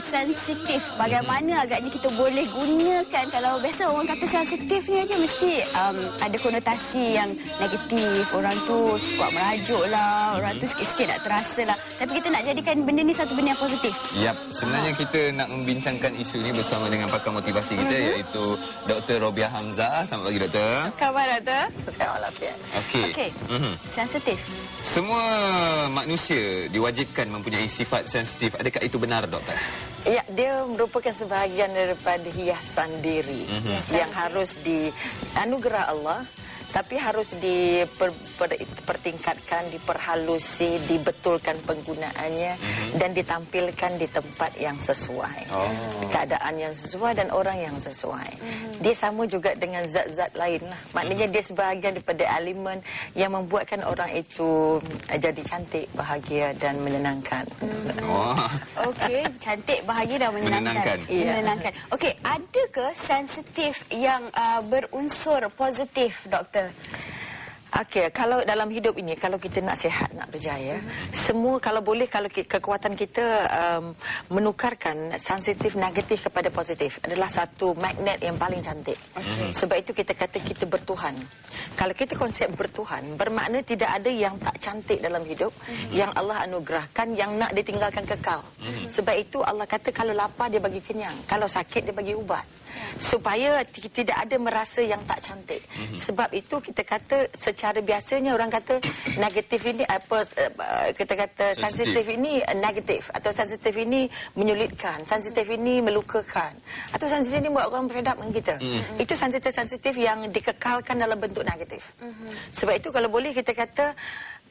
sensitif. Bagaimana agaknya kita boleh gunakan? Kalau biasa orang kata sensitif ni aja mesti ada konotasi yang negatif. Orang tu suka merajuk lah, orang tu sikit-sikit nak terasa lah. Tapi kita nak jadikan benda ni satu benda yang positif. Yap, sebenarnya kita nak membincangkan isu ni bersama dengan pakar motivasi kita iaitu Dr. Robiah Hamzah. Selamat pagi, Doktor. Khabar, Doktor? Selamat walafiat. Okey. Sensitif. Semua manusia diwajibkan mempunyai sifat sensitif. Adakah itu benar, Doktor? Ya, dia merupakan sebahagian daripada hiasan diri yang harus dianugerah Allah, tapi harus dipertingkatkan, diperhalusi, dibetulkan penggunaannya dan ditampilkan di tempat yang sesuai. Keadaan yang sesuai dan orang yang sesuai. Dia sama juga dengan zat-zat lain lah. Maknanya dia sebahagian daripada elemen yang membuatkan orang itu jadi cantik, bahagia dan menyenangkan. Okey, cantik, bahagia dan menyenangkan. Menyenangkan. Okey, adakah sensitif yang berunsur positif, Doktor? Okey, kalau dalam hidup ini, kalau kita nak sihat, nak berjaya, semua kalau boleh, kalau kekuatan kita menukarkan sensitif negatif kepada positif adalah satu magnet yang paling cantik. Sebab itu kita kata kita bertuhan. Kalau kita konsep bertuhan, bermakna tidak ada yang tak cantik dalam hidup, yang Allah anugerahkan, yang nak ditinggalkan kekal. Sebab itu Allah kata kalau lapar dia bagi kenyang, kalau sakit dia bagi ubat. Supaya tidak ada merasa yang tak cantik. Sebab itu kita kata secara biasanya orang kata negatif ini kita kata sensitif ini negatif, atau sensitif ini menyulitkan, sensitif ini melukakan, atau sensitif ini buat orang beredap dengan kita. Itu sensitif yang dikekalkan dalam bentuk negatif. Sebab itu kalau boleh kita kata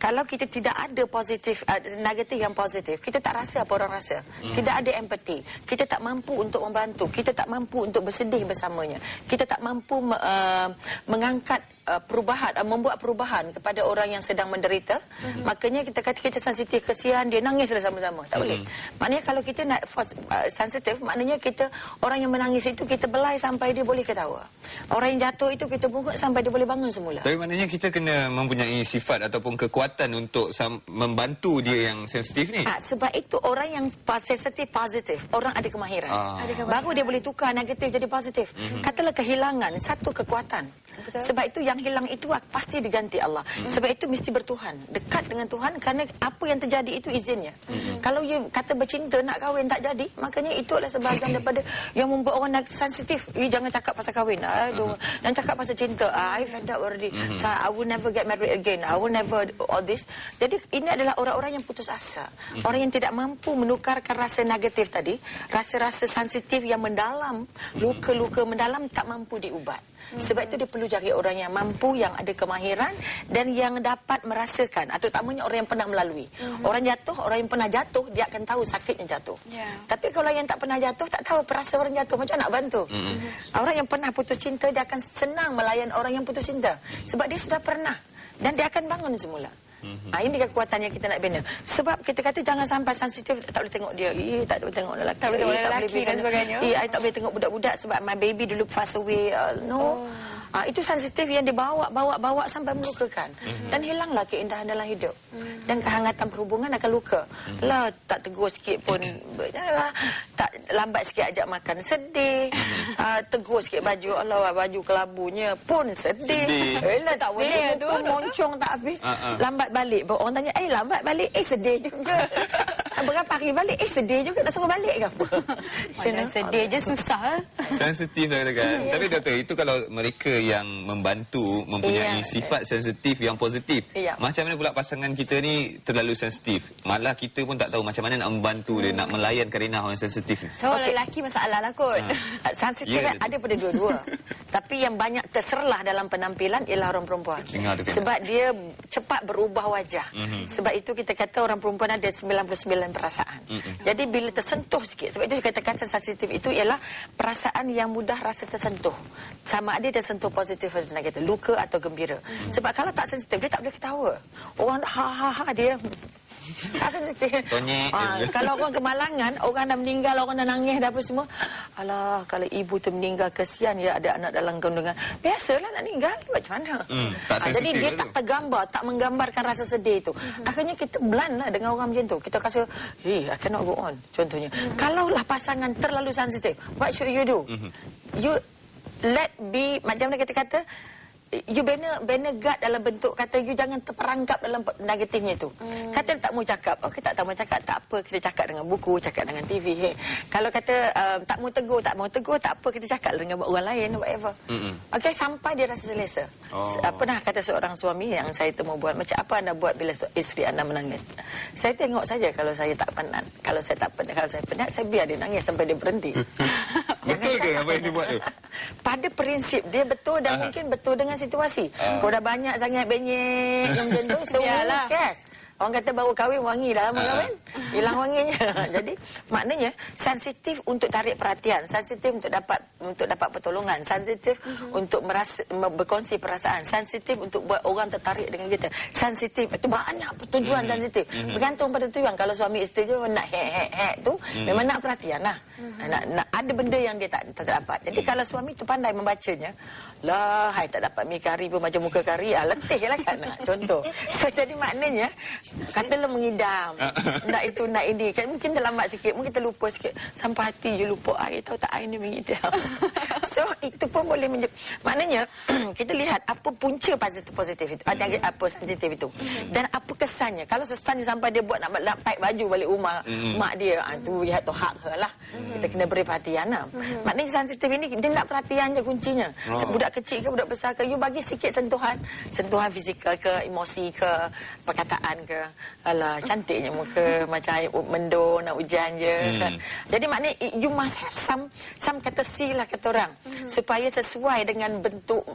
kalau kita tidak ada positif, negatif yang positif, kita tak rasa apa orang rasa. Tidak ada empati. Kita tak mampu untuk membantu. Kita tak mampu untuk bersedih bersamanya. Kita tak mampu mengangkat perubahan, membuat perubahan kepada orang yang sedang menderita. Makanya kita kata kita sensitif, kesian, dia nangislah sama-sama. Tak boleh. Maknanya kalau kita nak sensitif, maknanya kita, orang yang menangis itu kita belai sampai dia boleh ketawa. Orang yang jatuh itu kita bungkuk sampai dia boleh bangun semula. Tapi maknanya kita kena mempunyai sifat ataupun kekuatan untuk membantu dia yang sensitif ni. Sebab itu orang yang sensitif positif, orang ada kemahiran. Baru dia boleh tukar negatif jadi positif. Katalah kehilangan satu kekuatan. Sebab itu yang hilang itu pasti diganti Allah. Sebab itu mesti bertuhan, dekat dengan Tuhan, kerana apa yang terjadi itu izinnya. Kalau you kata bercinta nak kahwin tak jadi, makanya itu adalah sebahagian daripada yang membuat orang sensitif. You jangan cakap pasal kahwin. Aduh, dan cakap pasal cinta. I fed up already. So, I will never get married again. I will never all this. Jadi ini adalah orang-orang yang putus asa. Orang yang tidak mampu menukarkan rasa negatif tadi, rasa-rasa sensitif yang mendalam, luka-luka mendalam tak mampu diubat. Sebab itu dia perlu cari orang yang mampu, yang ada kemahiran dan yang dapat merasakan, atau terutamanya orang yang pernah melalui. Orang jatuh, orang yang pernah jatuh, dia akan tahu sakitnya jatuh. Tapi kalau yang tak pernah jatuh, tak tahu perasa orang jatuh, macam nak bantu. Orang yang pernah putus cinta, dia akan senang melayan orang yang putus cinta. Sebab dia sudah pernah dan dia akan bangun semula. Ini kekuatan yang kita nak bina. Sebab kita kata jangan sampai sensitif, tak boleh tengok dia. Tak boleh tengok lelaki. Tak boleh tengok lelaki dan sebagainya. I tak boleh tengok budak-budak sebab my baby dulu pass away. No. Itu sensitif yang dibawa sampai melukakan. Dan hilanglah keindahan dalam hidup. Dan kehangatan perhubungan akan luka. Lah, tak tegur sikit pun, tak lambat sikit ajak makan, sedih. Tegur sikit baju, Allah, baju kelabunya pun sedih. Lah, tak boleh tu. Moncong tak habis. Lambat balik. Orang tanya, lambat balik. Sedih juga. Berapa hari balik? Sedih juga. Nak suruh balik ke apa? Sedih je susah. Sensitif lah kan. Tapi Doktor, itu kalau mereka yang membantu mempunyai sifat sensitif yang positif. Macam mana pula pasangan kita ni terlalu sensitif? Malah kita pun tak tahu macam mana nak membantu dia, nak melayan Karinah orang sensitif ni. So, lelaki masalah lah kot. Sensitif ada pada dua-dua. Tapi yang banyak terserlah dalam penampilan ialah orang perempuan. Sebab dia cepat berubah wajah. Sebab itu kita kata orang perempuan ada 99 perasaan. Jadi bila tersentuh sikit, sebab itu kita kata sensitif itu ialah perasaan yang mudah rasa tersentuh. Sama ada tersentuh positif atau negatif, luka atau gembira. Sebab kalau tak sensitif, dia tak boleh ketawa. Orang ha dia Tak sensitif. Tonyek. Kalau orang kemalangan, orang dah meninggal, orang dah nangis, dah apa semua. Alah, kalau ibu tu meninggal, kesian ya ada anak dalam kandungan. Biasalah nak meninggal, macam mana? Jadi dia tak tergambar, tak menggambarkan rasa sedih itu. Akhirnya kita blunt lah dengan orang macam tu. Kita rasa, I cannot go on, contohnya. Kalaulah pasangan terlalu sensitif, what should you do? You let be, macam mana kita kata, you bina guard dalam bentuk kata you jangan terperangkap dalam negatifnya tu. Kata tak mau cakap, okey tak mau cakap, tak apa, kita cakap dengan buku, cakap dengan TV. Kalau kata tak mau tegur, tak apa, kita cakap dengan orang lain, whatever. Okey, sampai dia rasa selesa. Pernah kata seorang suami yang saya temu buat, macam apa anda buat bila isteri anda menangis? Saya tengok saja kalau saya tak penat. Kalau saya penat, saya biar dia nangis sampai dia berhenti. Betul ke apa yang dia buat tu? Pada prinsip dia betul dan mungkin betul dengan situasi. Kau dah banyak sangat benyek yang macam tu, semua kes. Orang kata baru kahwin wangi dah lama kahwin. Hilang wanginya. Jadi maknanya sensitif untuk tarik perhatian, sensitif untuk dapat pertolongan, sensitif untuk berkongsi perasaan, sensitif untuk buat orang tertarik dengan kita. Sensitif itu banyak tujuan sensitif. Bergantung pada tujuan. Kalau suami isteri tu nak hek tu memang nak perhatian lah. Nak ada benda yang dia tak dapat. Jadi kalau suami tu pandai membacanya, lah, hai tak dapat mi kari pun macam muka kari, letih lah kan. Contoh. So jadi maknanya katalah mengidam, nak itu nak ini, kan mungkin terlambat sikit, mungkin terlupa sikit, sampai hati je lupa air, tahu tak air ni mengidam. So itu pun boleh maknanya kita lihat apa punca positif itu, ada apa sensitif itu, dan apa kesannya. Kalau kesannya sampai dia buat nak pack baju balik rumah mak dia, tu lihat tu hak lah. Kita kena beri perhatian lah. Maknanya sensitif ini dia nak perhatian je kuncinya. Budak kecil ke budak besar ke, you bagi sikit sentuhan fizikal ke, emosi ke, perkataan ke. Alah, cantiknya muka macam air mendung nak hujan je kan. Jadi maknanya you must have some courtesy lah kata orang, supaya sesuai dengan bentuk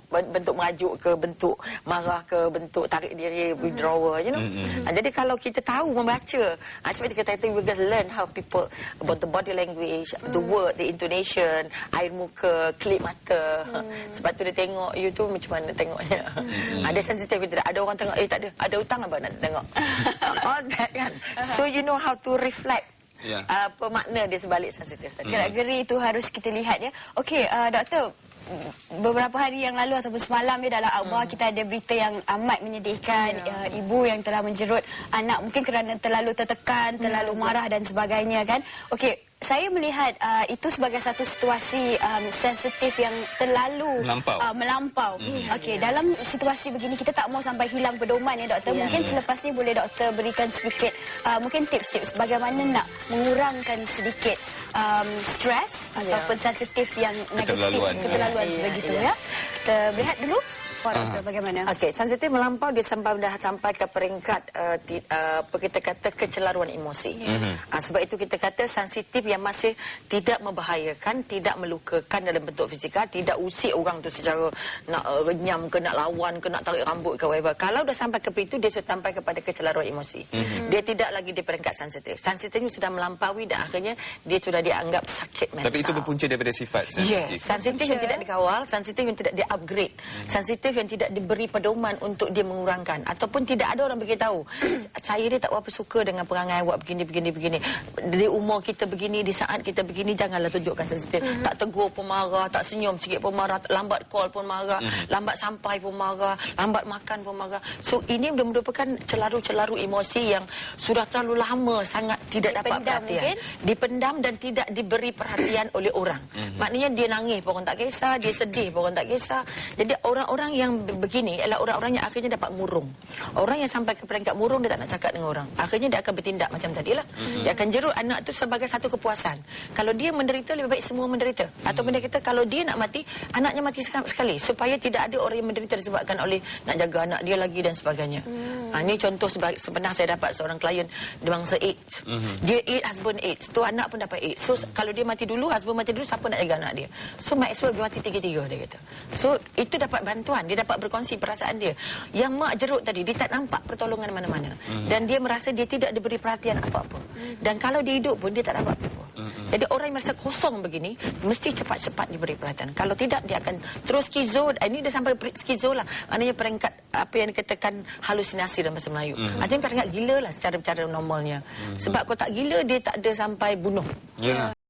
merajuk ke, bentuk marah ke, bentuk tarik diri, withdrawal, you know. Jadi kalau kita tahu membaca, sebab kita kata we will learn how people about the body language, the word, the intonation, air muka, kelip mata. Sebab tu dia tengok you tu macam mana tengoknya. Ada sensitif tidak? Ada orang tengok tak ada hutang apa nak tengok. All that kan. So you know how to reflect apa makna dia sebalik sensitif tadi. Gerak-geri itu harus kita lihat ya. Okey, doktor, beberapa hari yang lalu ataupun semalam dalam akhbar kita ada berita yang amat menyedihkan. Ibu yang telah menjerut anak mungkin kerana terlalu tertekan, terlalu marah dan sebagainya kan. Okey, saya melihat itu sebagai satu situasi sensitif yang terlalu melampau. Okey, dalam situasi begini kita tak mau sampai hilang pedoman ya doktor. Mungkin selepas ni boleh doktor berikan sedikit mungkin tips-tips bagaimana nak mengurangkan sedikit stres ataupun sensitif yang negatif, keterlaluan sebegitu ya. Kita lihat dulu. Bagaimana? Okey, sensitif melampau dia dah sampai ke peringkat apa kita kata kecelaruan emosi. Sebab itu kita kata sensitif yang masih tidak membahayakan, tidak melukakan dalam bentuk fizikal, tidak usik orang tu secara nak renyam ke, nak lawan ke, nak tarik rambut ke, whatever. Kalau dah sampai ke itu, dia sudah sampai kepada kecelaruan emosi. Dia tidak lagi di peringkat sensitif. Sensitifnya sudah melampaui dan akhirnya dia sudah dianggap sakit mental. Tapi itu berpunca daripada sifat sensitif. Sensitif yang tidak dikawal, sensitif yang tidak di-upgrade, sensitif yang tidak diberi pedoman untuk dia mengurangkan, ataupun tidak ada orang beritahu saya dia tak berapa suka dengan perangai awak begini. Di umur kita begini, di saat kita begini, janganlah tunjukkan sensitif. Tak tegur pun marah, tak senyum sikit pun marah, lambat call pun marah, lambat sampai pun marah, lambat makan pun marah. So ini merupakan celaru-celaru emosi yang sudah terlalu lama sangat tidak dapat perhatian, dipendam dan tidak diberi perhatian oleh orang. Maknanya dia nangis pun orang tak kisah, dia sedih pun orang tak kisah. Jadi orang-orang yang begini adalah orang-orang yang akhirnya dapat murung. Orang yang sampai ke peringkat murung, dia tak nak cakap dengan orang. Akhirnya dia akan bertindak macam tadilah. Dia akan jerut anak tu sebagai satu kepuasan. Kalau dia menderita, lebih baik semua menderita. Ataupun dia kata kalau dia nak mati, anaknya mati sekali. Supaya tidak ada orang yang menderita disebabkan oleh nak jaga anak dia lagi dan sebagainya. Ini contoh sebenarnya saya dapat seorang klien dia bangsa AIDS. Dia AIDS, husband AIDS. Tu anak pun dapat AIDS. So kalau dia mati dulu, husband mati dulu, siapa nak jaga anak dia? So might as well dia mati tiga-tiga, dia kata. So itu dapat bantuan. Dia dapat berkongsi perasaan dia. Yang mak jerut tadi, dia tak nampak pertolongan mana-mana. Dan dia merasa dia tidak diberi perhatian apa-apa. Dan kalau dia hidup pun, dia tak dapat apa-apa. Jadi orang yang merasa kosong begini mesti cepat-cepat diberi perhatian. Kalau tidak dia akan terus skizo. Ini dia sampai skizo lah. Maknanya peringkat apa yang dikatakan halusinasi dalam bahasa Melayu. Artinya peringkat gila lah secara normalnya. Sebab kalau tak gila dia tak ada sampai bunuh.